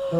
Die!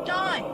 Die!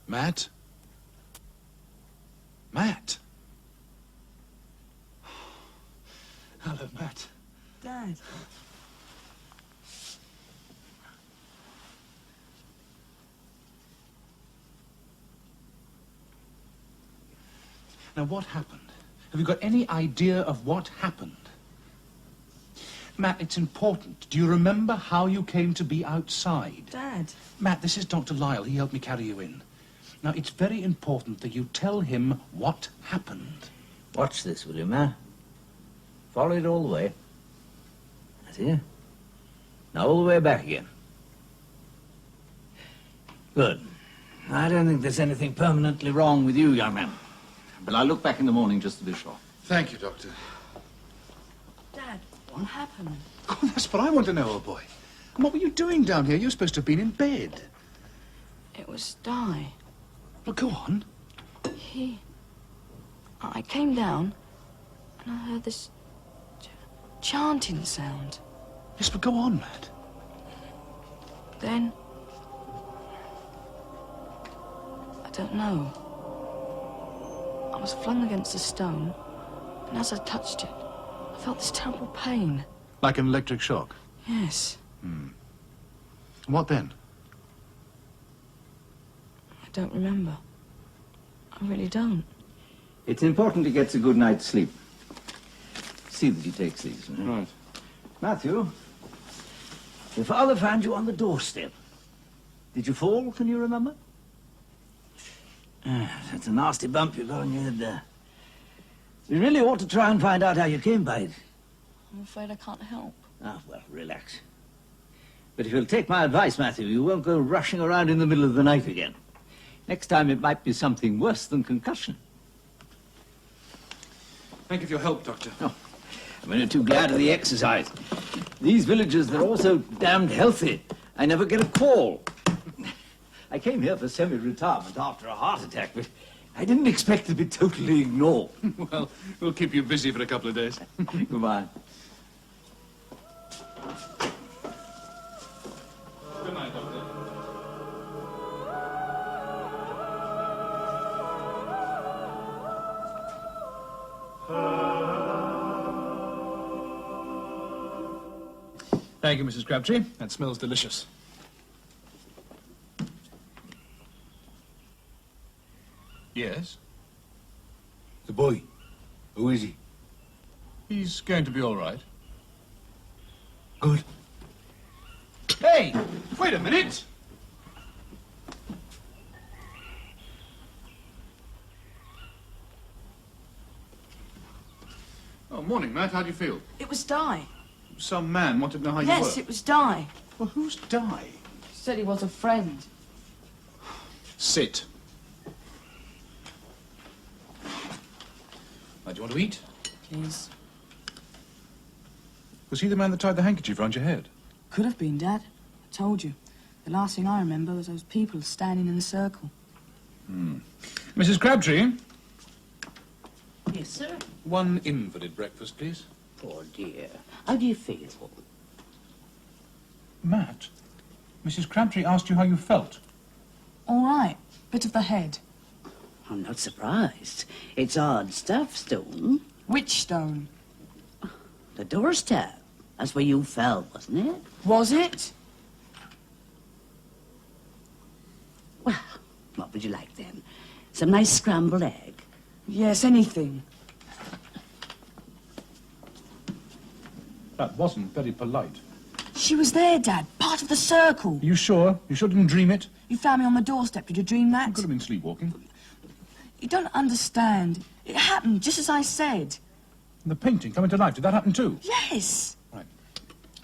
Matt? Matt? Hello, Matt. Dad. Now, what happened? Have you got any idea of what happened? Matt, it's important. Do you remember how you came to be outside? Dad. Matt, this is Dr. Lyle. He helped me carry you in. Now, it's very important that you tell him what happened. Watch this, will you, Ma? Follow it all the way. That's here. Now all the way back again. Good. I don't think there's anything permanently wrong with you, young man. But I'll look back in the morning just to be sure. Thank you, Doctor. Dad, what happened? Oh, that's what I want to know, old boy. And what were you doing down here? You're supposed to have been in bed. It was Di. Well, go on. I came down and I heard this chanting sound. Yes, but go on, Matt. Then, I don't know. I was flung against a stone, and as I touched it, I felt this terrible pain. Like an electric shock? Yes. What then? I don't remember. I really don't. It's important he gets a good night's sleep. See that he takes these. Right. Matthew, your father found you on the doorstep. Did you fall, can you remember? That's a nasty bump you got on your head there. You really ought to try and find out how you came by it. I'm afraid I can't help. Ah, well, relax. But if you'll take my advice, Matthew, you won't go rushing around in the middle of the night again. Next time it might be something worse than concussion. Thank you for your help, Doctor. Oh, I'm only too glad of the exercise. These villagers, they're all so damned healthy. I never get a call. I came here for semi-retirement after a heart attack, but I didn't expect to be totally ignored. Well, we'll keep you busy for a couple of days. Goodbye. Good night, Doctor. Thank you, Mrs. Crabtree. That smells delicious. Yes? The boy. Who is he? He's going to be all right. Good. Hey! Wait a minute! Oh, morning, Matt. How do you feel? It was Di. Some man wanted to know how you were. Yes, it was Di. Well, who's Di? Said he was a friend. Sit. Now, do you want to eat? Please. Was he the man that tied the handkerchief round your head? Could have been, Dad. I told you. The last thing I remember was those people standing in a circle. Mrs. Crabtree, Yes, sir. one invalid breakfast, please. Poor dear. How do you feel? Matt, Mrs. Crabtree asked you how you felt. All right. Bit of the head. I'm not surprised. It's odd stuff, Stone. Which stone? The doorstep. That's where you fell, wasn't it? Was it? Well, what would you like then? Some nice scrambled egg? Yes, anything. That wasn't very polite. She was there, Dad. Part of the circle. Are you sure? You sure didn't dream it? You found me on the doorstep. Did you dream that? You could have been sleepwalking. You don't understand. It happened just as I said. And the painting coming to life, did that happen too? Yes. Right.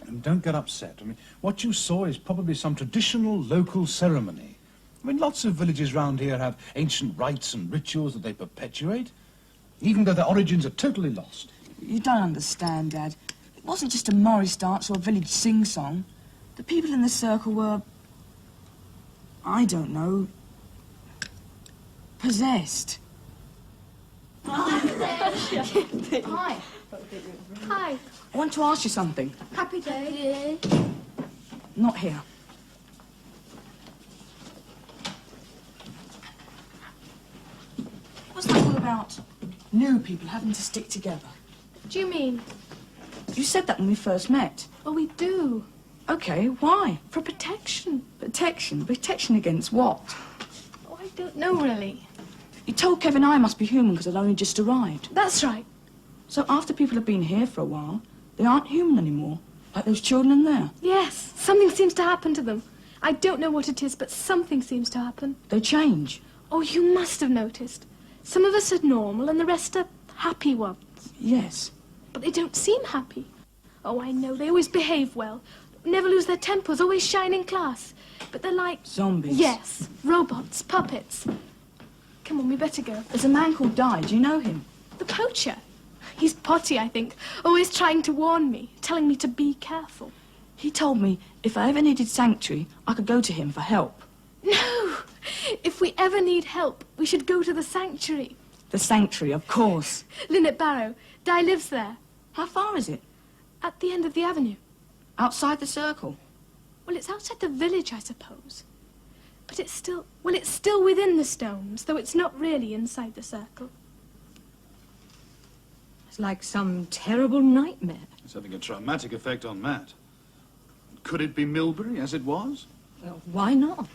And don't get upset. I mean, what you saw is probably some traditional local ceremony. I mean, lots of villages round here have ancient rites and rituals that they perpetuate, even though their origins are totally lost. You don't understand, Dad. It wasn't just a Morris dance or a village sing-song. The people in the circle were... I don't know... possessed. Hi. Hi. I want to ask you something. Happy day. Not here. What's that all about? New people having to stick together. Do you mean? You said that when we first met. Oh, we do. Okay, why? For protection. Protection? Protection against what? Oh, I don't know, really. You told Kevin I must be human because I'd only just arrived. That's right. So after people have been here for a while, they aren't human anymore. Like those children in there. Yes, something seems to happen to them. I don't know what it is, but something seems to happen. They change. Oh, you must have noticed. Some of us are normal and the rest are happy ones. Yes. But they don't seem happy. Oh, I know, they always behave well. Never lose their tempers, always shine in class. But they're like... Zombies. Yes, robots, puppets. Come on, we better go. There's a man called Di. Do you know him? The poacher. He's potty, I think. Always trying to warn me, telling me to be careful. He told me if I ever needed sanctuary, I could go to him for help. No! If we ever need help, we should go to the sanctuary. The sanctuary, of course. Linnet Barrow. Di lives there. How far is it? At the end of the avenue. Outside the circle. Well, it's outside the village, I suppose. But it's still... Well, it's still within the stones, though it's not really inside the circle. It's like some terrible nightmare. It's having a traumatic effect on Matt. Could it be Milbury, as it was? Well, why not?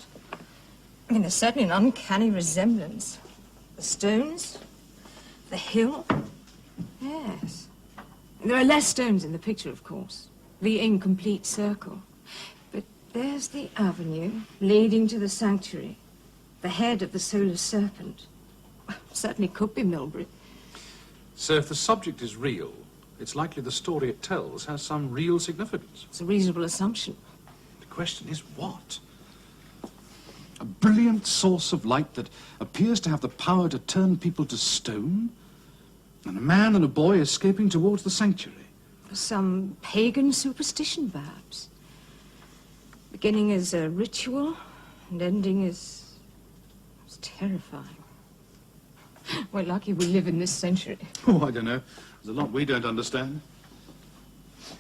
I mean, there's certainly an uncanny resemblance. The stones, the hill. Yes. There are less stones in the picture, of course. The incomplete circle. But there's the avenue leading to the sanctuary. The head of the solar serpent. Well, certainly could be Milbury. So if the subject is real, it's likely the story it tells has some real significance. It's a reasonable assumption. The question is what? A brilliant source of light that appears to have the power to turn people to stone? And a man and a boy escaping towards the sanctuary? Some pagan superstition, perhaps. Beginning as a ritual and ending as terrifying. We're lucky we live in this century. Oh, I don't know. There's a lot we don't understand.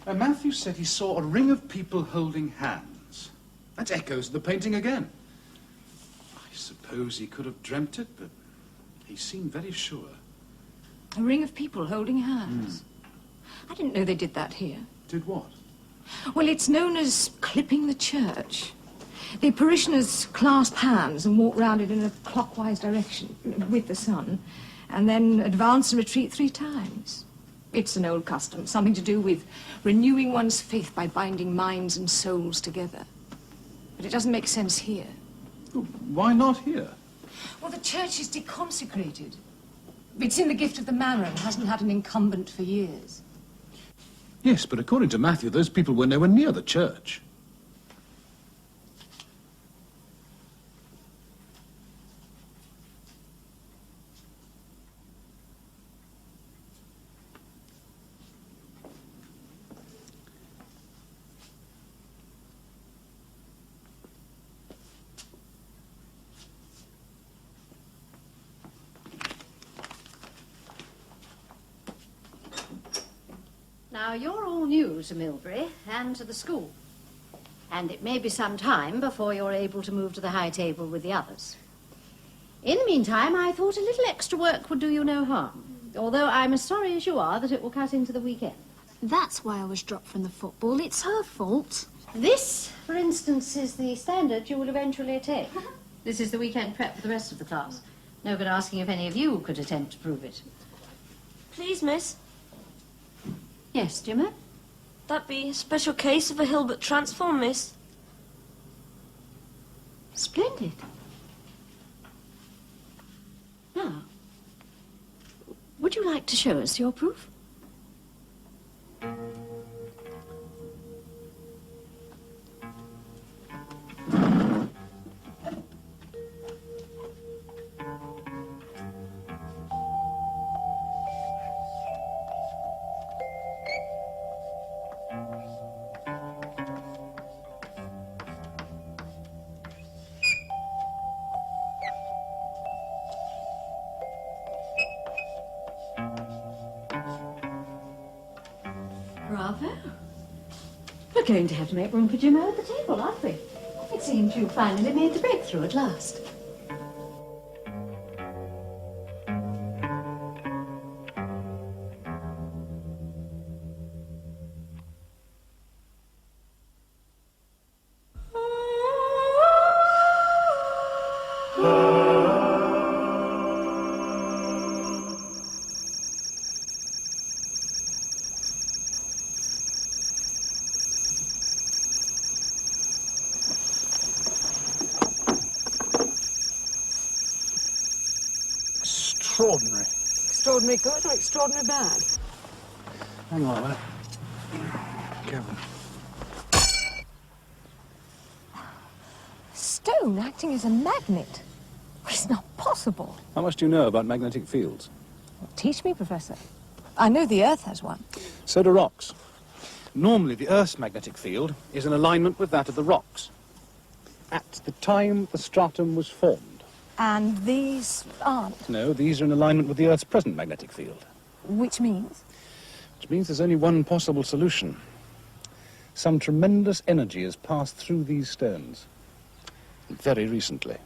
Matthew said he saw a ring of people holding hands. That echoes the painting again. I suppose he could have dreamt it, but he seemed very sure. A ring of people holding hands. I didn't know they did that here. Did what? Well, it's known as clipping the church. The parishioners clasp hands and walk round it in a clockwise direction with the sun, and then advance and retreat 3 times. It's an old custom, something to do with renewing one's faith by binding minds and souls together. But it doesn't make sense here. Why not here? Well, the church is deconsecrated. It's in the gift of the manor and hasn't had an incumbent for years. Yes, but according to Matthew, those people were nowhere near the church. Now, you're all new to Milbury and to the school. And it may be some time before you're able to move to the high table with the others. In the meantime, I thought a little extra work would do you no harm. Although I'm as sorry as you are that it will cut into the weekend. That's why I was dropped from the football. It's her fault. This, for instance, is the standard you will eventually attain. This is the weekend prep for the rest of the class. No good asking if any of you could attempt to prove it. Please, miss. Yes, Jimmer? That be a special case of a Hilbert transform, miss. Splendid. Now, would you like to show us your proof? Bravo. We're going to have to make room for Jimmo at the table, aren't we? It seems you finally made the breakthrough at last. Extraordinary. Extraordinary good or extraordinary bad? Hang on a minute. Kevin. Stone acting as a magnet? It's not possible. How much do you know about magnetic fields? Teach me, Professor. I know the Earth has one. So do rocks. Normally, the Earth's magnetic field is in alignment with that of the rocks. At the time the stratum was formed. And these aren't? No, these are in alignment with the Earth's present magnetic field. Which means? Which means there's only one possible solution. Some tremendous energy has passed through these stones. Very recently.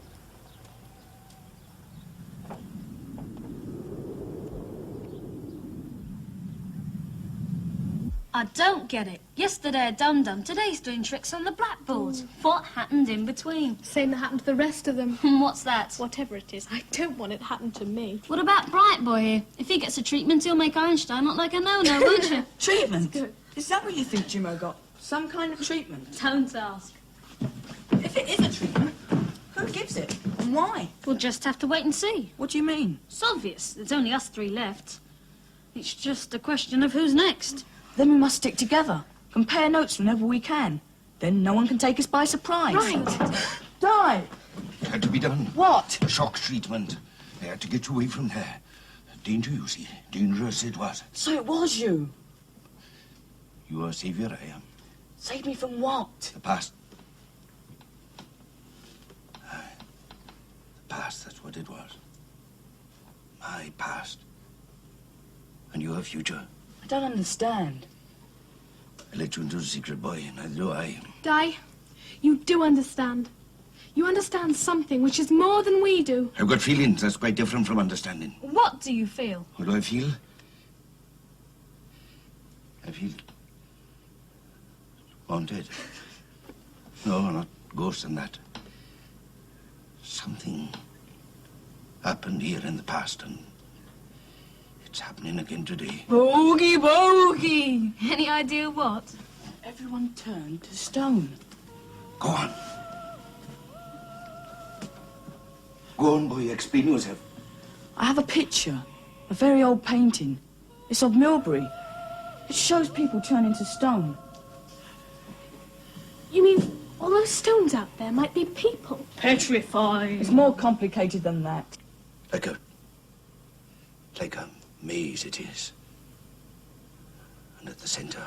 I don't get it. Yesterday a dum-dum, today's doing tricks on the blackboard. What happened in between? Same that happened to the rest of them. What's that? Whatever it is, I don't want it happen to me. What about Bright Boy here? If he gets a treatment, he'll make Einstein look like a no-no, won't you? Treatment? Is that what you think Jimmo got? Some kind of treatment? Don't ask. If it is a treatment, who gives it? And why? We'll just have to wait and see. What do you mean? It's obvious. There's only us 3 left. It's just a question of who's next. Then we must stick together. Compare notes whenever we can. Then no one can take us by surprise. Right. Die! It had to be done. What? Shock treatment. They had to get you away from there. Danger, you see. Dangerous it was. So it was you. You are a saviour, I am. Save me from what? The past. Aye. The past, that's what it was. My past. And your future. I don't understand. I let you into the secret, boy, and neither do I. Di, you do understand. You understand something which is more than we do. I've got feelings. That's quite different from understanding. What do you feel? What do I feel? I feel wanted. No, not ghosts and that. Something happened here in the past, and it's happening again today. Bogey, bogey! Any idea what? Everyone turned to stone. Go on. Go on, boy. Explain yourself. I have a picture, a very old painting. It's of Milbury. It shows people turning to stone. You mean all those stones out there might be people? Petrified. It's more complicated than that. Like a maze it is. And at the center,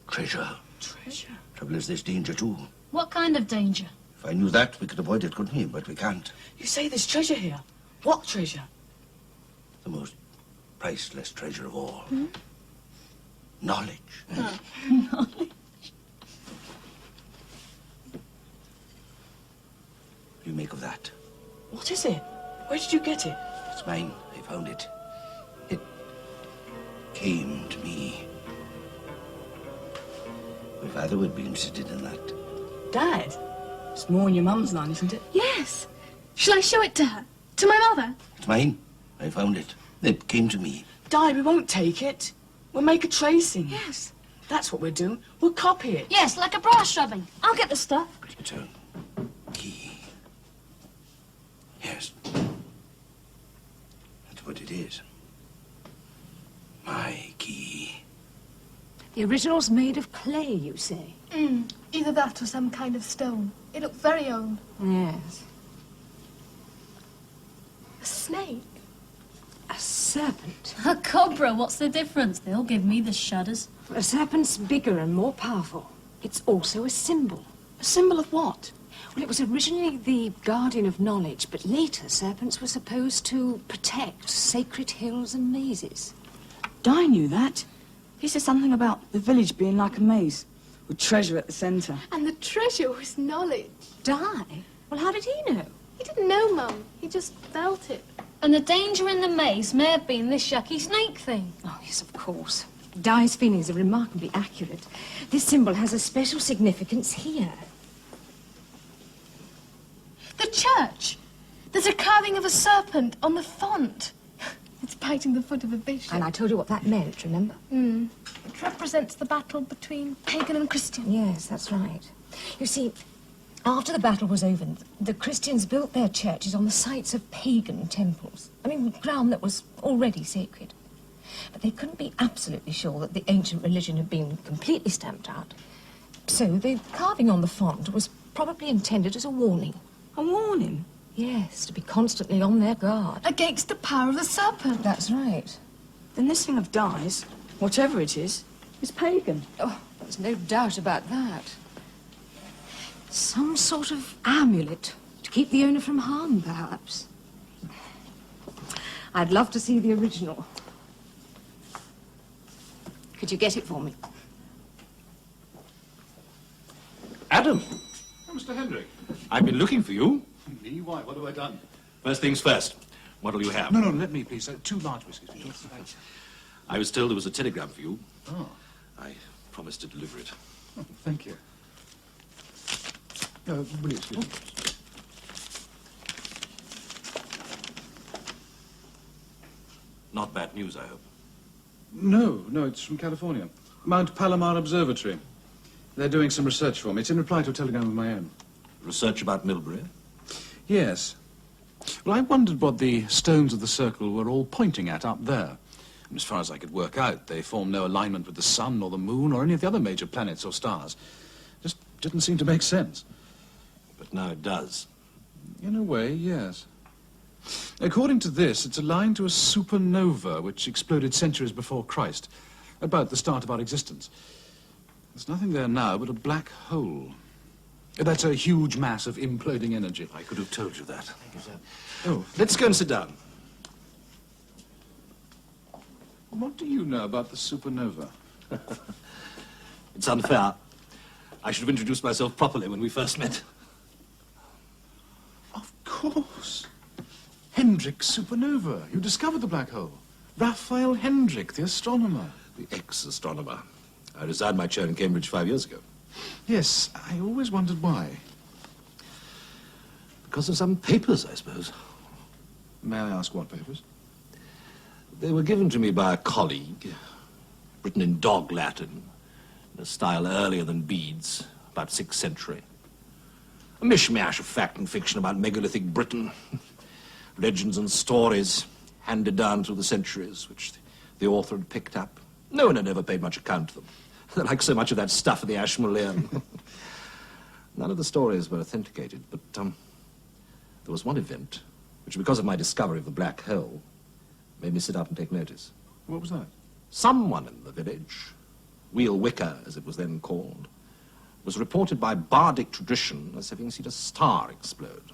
treasure. Treasure? Trouble is, there's danger too. What kind of danger? If I knew that, we could avoid it, couldn't we? But we can't. You say there's treasure here. What treasure? The most priceless treasure of all. Knowledge. Knowledge. What do you make of that? What is it? Where did you get it? It's mine. I found it. It came to me. My father would be interested in that. Dad? It's more in your mum's line, isn't it? Yes. Shall I show it to her? To my mother? It's mine. I found it. It came to me. Dad, we won't take it. We'll make a tracing. Yes. That's what we'll do. We'll copy it. Yes, like a brass rubbing. I'll get the stuff. It's a key. Yes. That's what it is. My key. The original's made of clay, you say? Either that or some kind of stone. It looked very old. Yes. A snake. A serpent. A cobra, what's the difference? They all give me the shudders. A serpent's bigger and more powerful. It's also a symbol. A symbol of what? Well, it was originally the guardian of knowledge, but later serpents were supposed to protect sacred hills and mazes. Di knew that. He said something about the village being like a maze, with treasure at the centre. And the treasure was knowledge. Di? Well, how did he know? He didn't know, Mum. He just felt it. And the danger in the maze may have been this yucky snake thing. Oh, yes, of course. Di's feelings are remarkably accurate. This symbol has a special significance here. The church. There's a carving of a serpent on the font. It's biting the foot of a bishop. And I told you what that meant, remember? It represents the battle between pagan and Christian. Yes, that's right. You see, after the battle was over, the Christians built their churches on the sites of pagan temples. I mean, ground that was already sacred. But they couldn't be absolutely sure that the ancient religion had been completely stamped out. So the carving on the font was probably intended as a warning. A warning? Yes, to be constantly on their guard. Against the power of the serpent. That's right. Then this thing of Di's, whatever it is pagan. Oh, there's no doubt about that. Some sort of amulet to keep the owner from harm, perhaps. I'd love to see the original. Could you get it for me? Adam! Oh, Mr. Hendrick. I've been looking for you. Me? Why? What have I done? First things first. What'll you have? No, let me, please. 2 large whiskies, please. I was told there was a telegram for you. Oh. I promised to deliver it. Oh, thank you. Will you excuse me? Not bad news, I hope. No, it's from California. Mount Palomar Observatory. They're doing some research for me. It's in reply to a telegram of my own. Research about Milbury? Yes. Well, I wondered what the stones of the circle were all pointing at up there. As far as I could work out, they form no alignment with the sun or the moon or any of the other major planets or stars. Just didn't seem to make sense. But now it does. In a way, yes. According to this, it's aligned to a supernova which exploded centuries before Christ, about the start of our existence. There's nothing there now but a black hole. That's a huge mass of imploding energy. I could have told you that. Thank you, sir. Oh, let's go and sit down. What do you know about the supernova? It's unfair. I should have introduced myself properly when we first met. Of course. Hendrick supernova. You discovered the black hole. Raphael Hendrick, the astronomer. The ex-astronomer. I resigned my chair in Cambridge 5 years ago. Yes, I always wondered why. Because of some papers, I suppose. May I ask what papers? They were given to me by a colleague, written in dog Latin, in a style earlier than Bede's, about 6th century. A mishmash of fact and fiction about megalithic Britain. Legends and stories handed down through the centuries, which the author had picked up. No one had ever paid much account to them. They're like so much of that stuff in the Ashmolean. None of the stories were authenticated, but there was one event which, because of my discovery of the black hole, made me sit up and take notice. What was that? Someone in the village, Wheel Wicker, as it was then called, was reported by bardic tradition as having seen a star explode.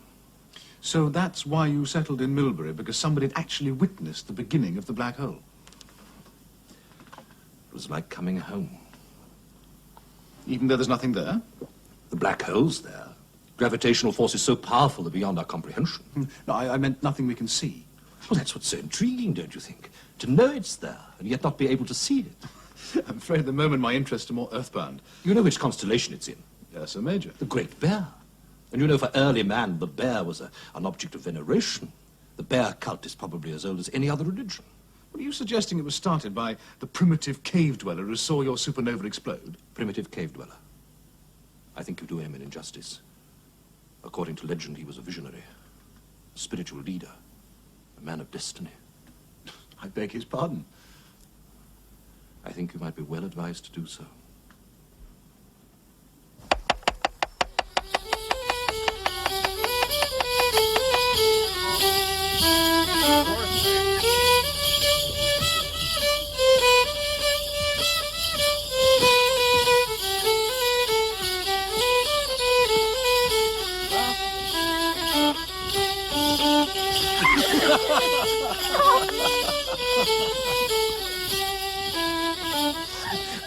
So that's why you settled in Milbury, because somebody had actually witnessed the beginning of the black hole. It was like coming home. Even though there's nothing there? The black hole's there. Gravitational force is so powerful they're beyond our comprehension. No, I meant nothing we can see. Well, that's what's so intriguing, don't you think? To know it's there, and yet not be able to see it. I'm afraid at the moment my interests are more earthbound. You know which constellation it's in? Yes, Sir Major. The Great Bear. And you know, for early man, the bear was an object of veneration. The bear cult is probably as old as any other religion. What are you suggesting it was started by the primitive cave dweller who saw your supernova explode? Primitive cave dweller. I think you do him an injustice. According to legend, he was a visionary, a spiritual leader, a man of destiny. I beg his pardon. I think you might be well advised to do so.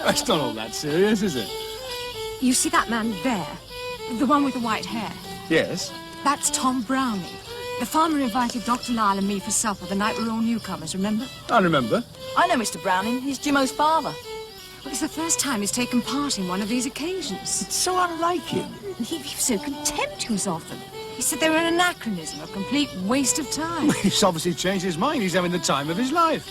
That's not all that serious, is it? You see that man there? The one with the white hair? Yes. That's Tom Browning. The farmer invited Dr. Lyle and me for supper the night we were all newcomers, remember? I remember. I know Mr. Browning. He's Jimo's father. Well, it's the first time he's taken part in one of these occasions. It's so unlike him. And he was so contemptuous of them. He said they were an anachronism, a complete waste of time. He's obviously changed his mind. He's having the time of his life.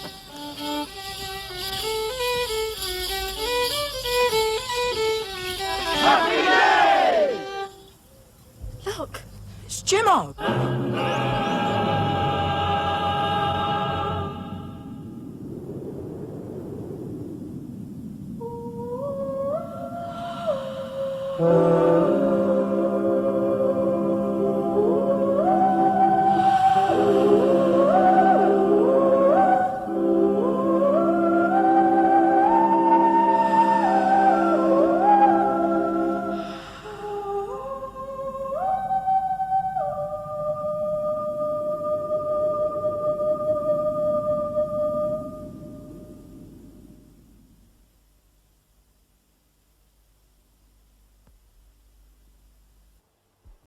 Look, it's Jimo.